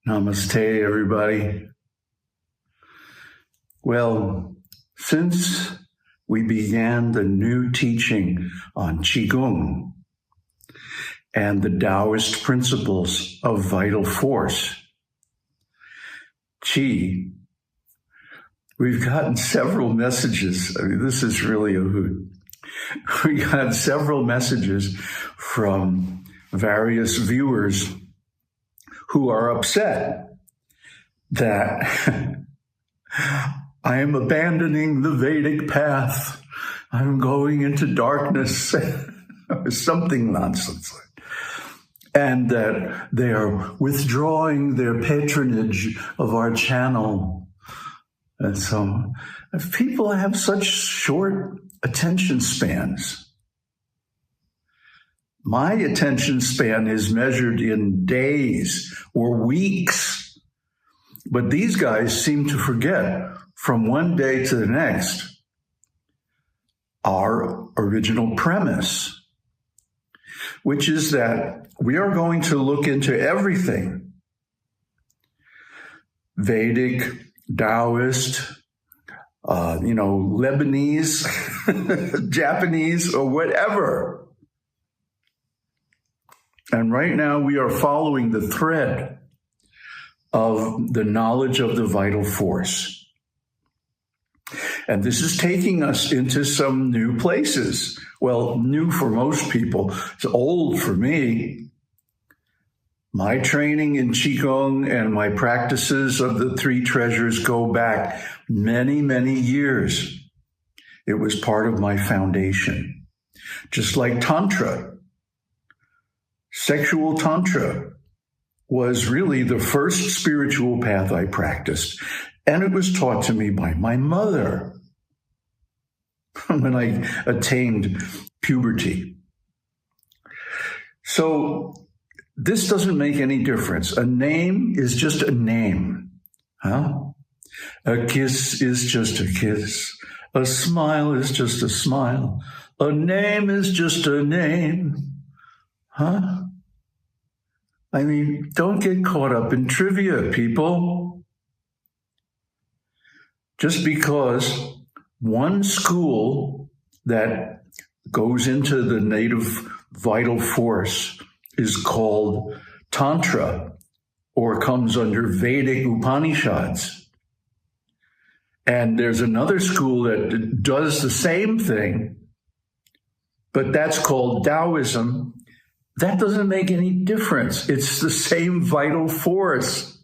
Namaste, everybody. Well, since we began the new teaching on Qigong and the Taoist principles of vital force, Qi, we've gotten several messages. I mean, this is really a hoot. We got several messages from various viewers who are upset that I am abandoning the Vedic path. I'm going into darkness, or something nonsense. And that they are withdrawing their patronage of our channel. And so, if people have such short attention spans, my attention span is measured in days or weeks, but these guys seem to forget from one day to the next our original premise, which is that we are going to look into everything, Vedic, Taoist, Lebanese, Japanese, or whatever. And right now we are following the thread of the knowledge of the vital force. And this is taking us into some new places. Well, new for most people. It's old for me. My training in Qigong and my practices of the three treasures go back many, many years. It was part of my foundation. Just like Tantra. Sexual Tantra was really the first spiritual path I practiced, and it was taught to me by my mother when I attained puberty. So this doesn't make any difference. A name is just a name, huh? A kiss is just a kiss. A smile is just a smile. A name is just a name. Huh? I mean, don't get caught up in trivia, people. Just because one school that goes into the native vital force is called Tantra or comes under Vedic Upanishads, and there's another school that does the same thing, but that's called Taoism, that doesn't make any difference. It's the same vital force.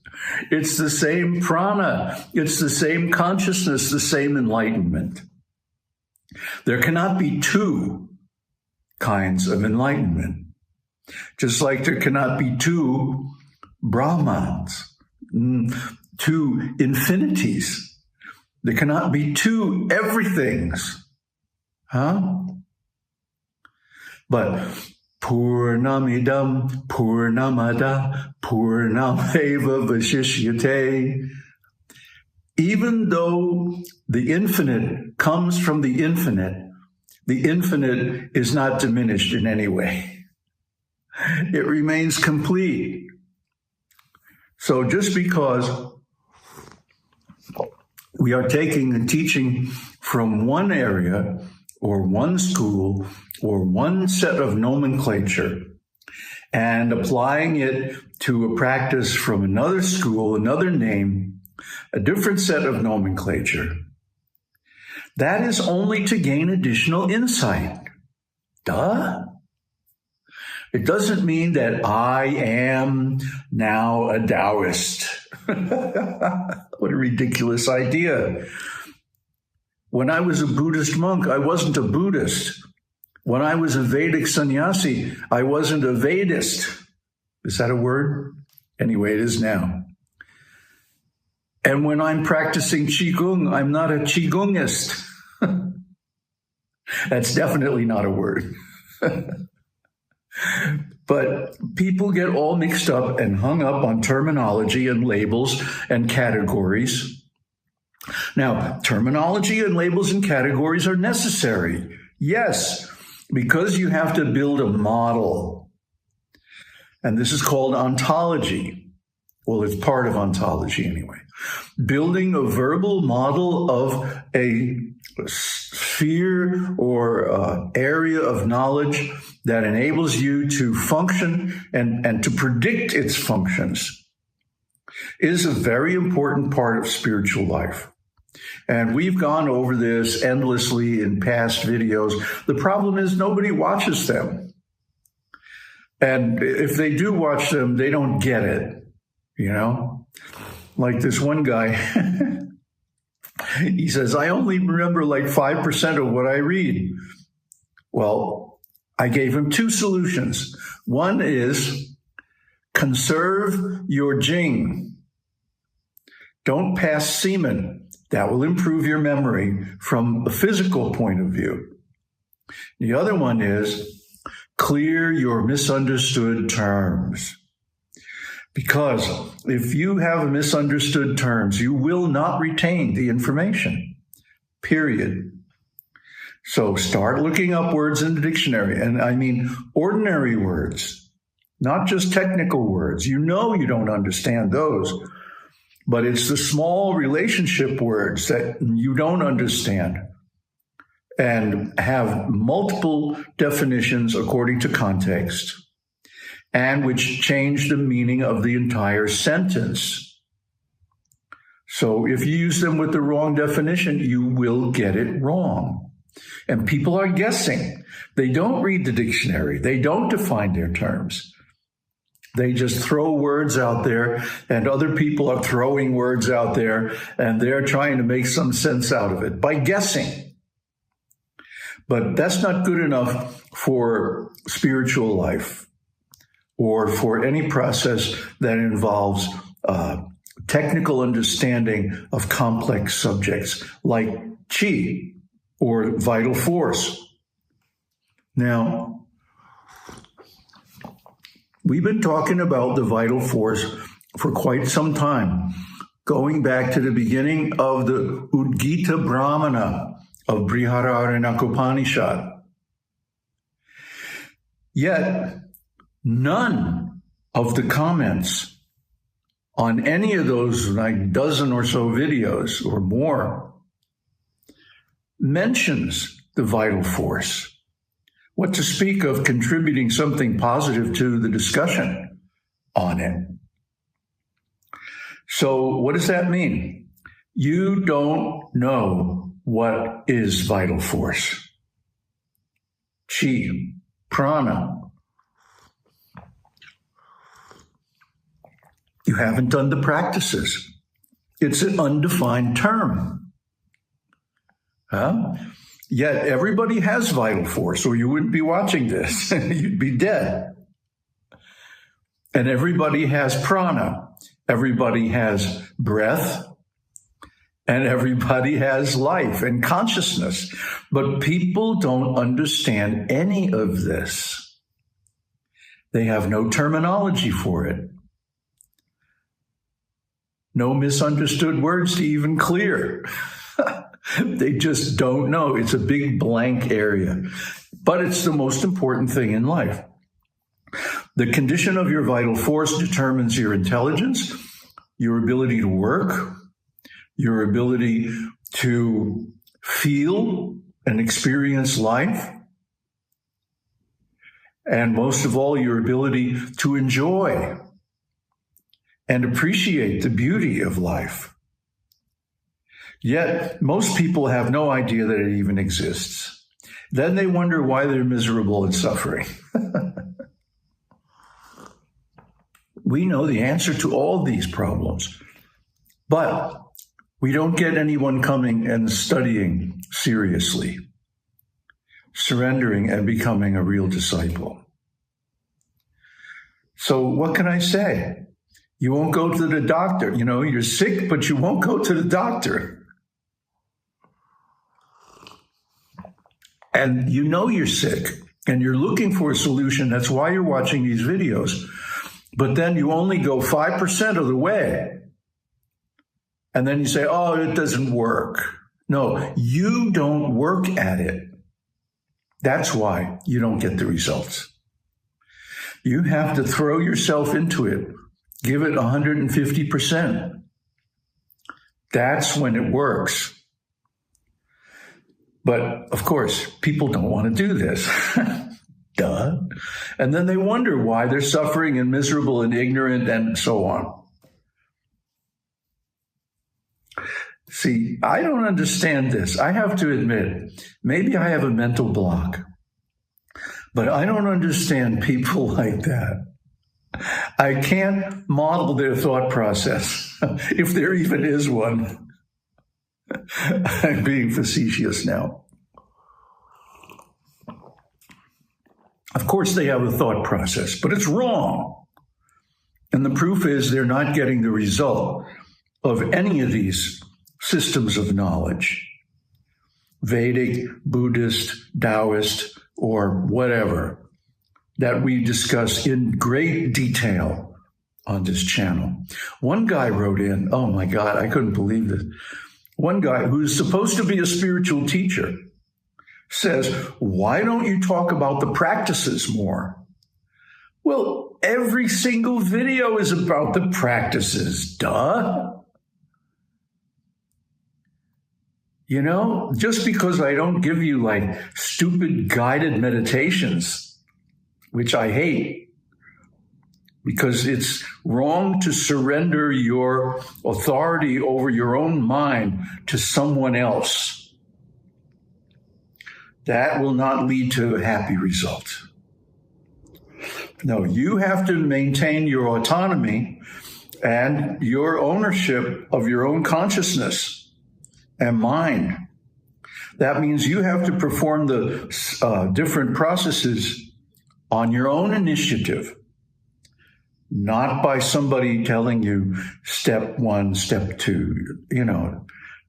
It's the same prana. It's the same consciousness, the same enlightenment. There cannot be two kinds of enlightenment. Just like there cannot be two Brahmans, two infinities. There cannot be two everythings. Huh? But Purnamidam Purnamada Purnameva Vashishyate. Even though the infinite comes from the infinite is not diminished in any way. It remains complete. So just because we are taking a teaching from one area or one school or one set of nomenclature and applying it to a practice from another school, another name, a different set of nomenclature, that is only to gain additional insight. Duh. It doesn't mean that I am now a Taoist. What a ridiculous idea. When I was a Buddhist monk, I wasn't a Buddhist. When I was a Vedic sannyasi, I wasn't a Vedist. Is that a word? Anyway, it is now. And when I'm practicing Qigong, I'm not a Qigongist. That's definitely not a word. But people get all mixed up and hung up on terminology and labels and categories. Now, terminology and labels and categories are necessary. Yes, because you have to build a model. And this is called ontology, Well, it's part of ontology anyway. Building a verbal model of a sphere or area of knowledge that enables you to function and to predict its functions is a very important part of spiritual life. And we've gone over this endlessly in past videos. The problem is nobody watches them. And if they do watch them, they don't get it, you know? Like this one guy, he says, I only remember like 5% of what I read. Well, I gave him two solutions. One is conserve your jing. Don't pass semen. That will improve your memory from a physical point of view. The other one is clear your misunderstood terms. Because if you have misunderstood terms, you will not retain the information, period. So start looking up words in the dictionary. And I mean ordinary words, not just technical words. You know you don't understand those. But it's the small relationship words that you don't understand and have multiple definitions according to context, and which change the meaning of the entire sentence. So if you use them with the wrong definition, you will get it wrong. And people are guessing. They don't read the dictionary. They don't define their terms. They just throw words out there, and other people are throwing words out there, and they're trying to make some sense out of it by guessing. But that's not good enough for spiritual life or for any process that involves technical understanding of complex subjects like Qi or vital force. Now, we've been talking about the vital force for quite some time, going back to the beginning of the Udgita Brahmana of Brihadaranyaka. Yet, none of the comments on any of those like dozen or so videos or more mentions the vital force. What to speak of contributing something positive to the discussion on it. So what does that mean? You don't know what is vital force. Qi, prana. You haven't done the practices. It's an undefined term. Yet everybody has vital force, or you wouldn't be watching this. You'd be dead. And everybody has prana. Everybody has breath. And everybody has life and consciousness. But people don't understand any of this. They have no terminology for it. No misunderstood words to even clear. They just don't know. It's a big blank area. But it's the most important thing in life. The condition of your vital force determines your intelligence, your ability to work, your ability to feel and experience life, and most of all, your ability to enjoy and appreciate the beauty of life. Yet, most people have no idea that it even exists. Then they wonder why they're miserable and suffering. We know the answer to all these problems, but we don't get anyone coming and studying seriously, surrendering and becoming a real disciple. So what can I say? You won't go to the doctor. You know, you're sick, but you won't go to the doctor. And you know you're sick, and you're looking for a solution. That's why you're watching these videos. But then you only go 5% of the way. And then you say, oh, it doesn't work. No, you don't work at it. That's why you don't get the results. You have to throw yourself into it Give it 150%. That's when it works. But of course, people don't want to do this. Duh. And then they wonder why they're suffering and miserable and ignorant and so on. See, I don't understand this. I have to admit, maybe I have a mental block, but I don't understand people like that. I can't model their thought process, if there even is one. I'm being facetious now. Of course, they have a thought process, but it's wrong. And the proof is they're not getting the result of any of these systems of knowledge, Vedic, Buddhist, Taoist, or whatever, that we discuss in great detail on this channel. One guy wrote in, oh my God, I couldn't believe this. One guy who's supposed to be a spiritual teacher says, why don't you talk about the practices more? Well, every single video is about the practices, duh. You know, just because I don't give you like stupid guided meditations, which I hate, because it's wrong to surrender your authority over your own mind to someone else. That will not lead to a happy result. No, you have to maintain your autonomy and your ownership of your own consciousness and mind. That means you have to perform the different processes on your own initiative, not by somebody telling you step one, step two. You know,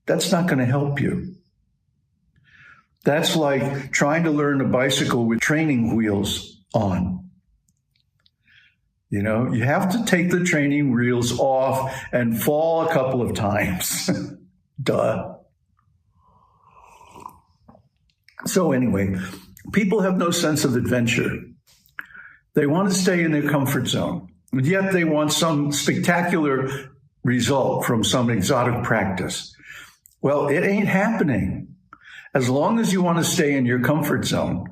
that's not going to help you. That's like trying to learn a bicycle with training wheels on. You know, you have to take the training wheels off and fall a couple of times. Duh. So anyway, people have no sense of adventure. They want to stay in their comfort zone, and yet they want some spectacular result from some exotic practice. Well, it ain't happening. As long as you want to stay in your comfort zone,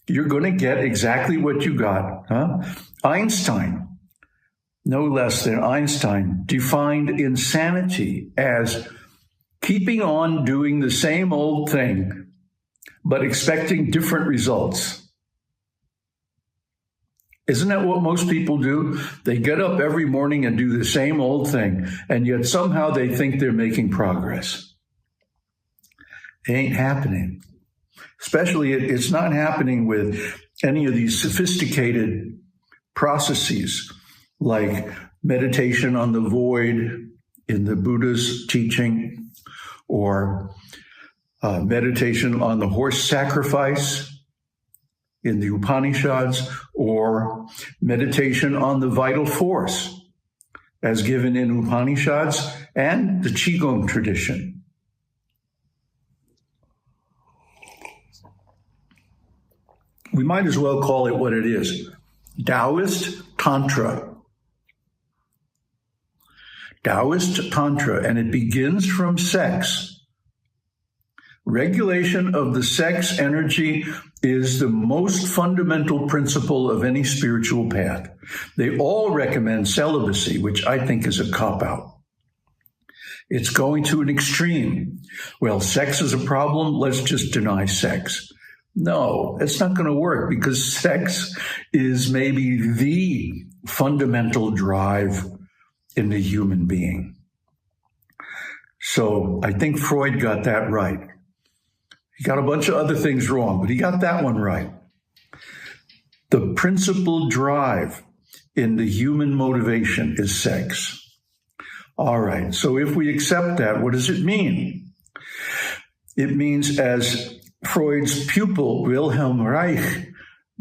you're going to get exactly what you got. Einstein, no less than Einstein, defined insanity as keeping on doing the same old thing, but expecting different results. Isn't that what most people do? They get up every morning and do the same old thing, and yet somehow they think they're making progress. It ain't happening. Especially, it's not happening with any of these sophisticated processes like meditation on the void in the Buddha's teaching, or meditation on the horse sacrifice in the Upanishads, or meditation on the vital force as given in Upanishads and the Qigong tradition. We might as well call it what it is, Taoist Tantra. Taoist Tantra, and it begins from sex. Regulation of the sex energy is the most fundamental principle of any spiritual path. They all recommend celibacy, which I think is a cop-out. It's going to an extreme. Well, sex is a problem, let's just deny sex. No, it's not going to work, because sex is maybe the fundamental drive in the human being. So I think Freud got that right. He got a bunch of other things wrong, but he got that one right. The principal drive in the human motivation is sex. All right, so if we accept that, what does it mean? It means, as Freud's pupil, Wilhelm Reich,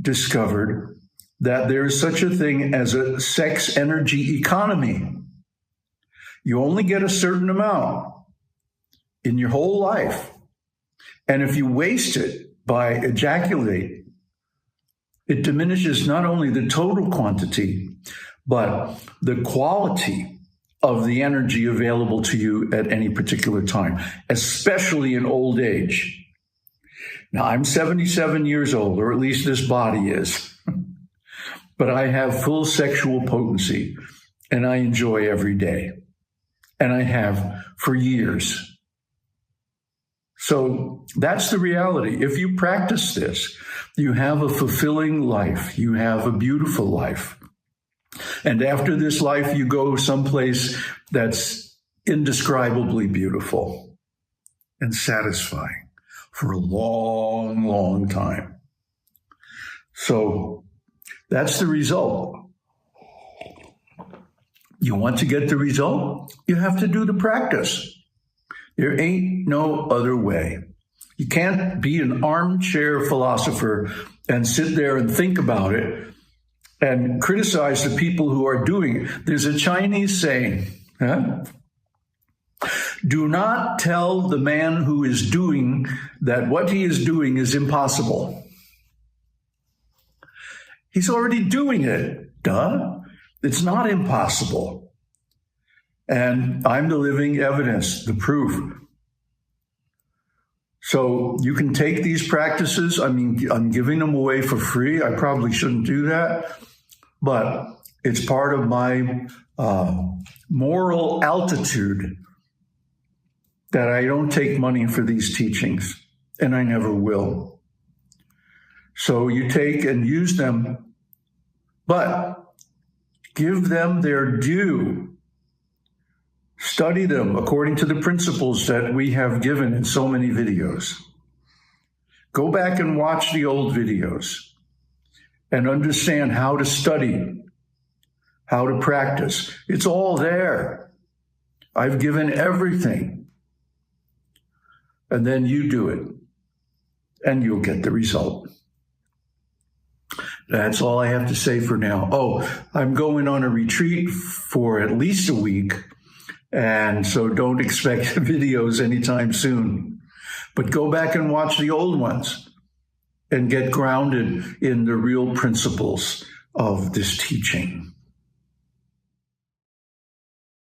discovered, that there is such a thing as a sex energy economy. You only get a certain amount in your whole life. And if you waste it by ejaculate, it diminishes not only the total quantity, but the quality of the energy available to you at any particular time, especially in old age. Now, I'm 77 years old, or at least this body is, but I have full sexual potency, and I enjoy every day, and I have for years. So that's the reality. If you practice this, you have a fulfilling life. You have a beautiful life. And after this life, you go someplace that's indescribably beautiful and satisfying for a long, long time. So that's the result. You want to get the result? You have to do the practice. There ain't no other way. You can't be an armchair philosopher and sit there and think about it and criticize the people who are doing it. There's a Chinese saying, do not tell the man who is doing that what he is doing is impossible. He's already doing it, duh. It's not impossible. And I'm the living evidence, the proof. So you can take these practices. I mean, I'm giving them away for free. I probably shouldn't do that, but it's part of my moral altitude that I don't take money for these teachings, and I never will. So you take and use them, but give them their due. Study them according to the principles that we have given in so many videos. Go back and watch the old videos and understand how to study, how to practice. It's all there. I've given everything. And then you do it, and you'll get the result. That's all I have to say for now. Oh, I'm going on a retreat for at least a week. And so don't expect videos anytime soon. But go back and watch the old ones and get grounded in the real principles of this teaching.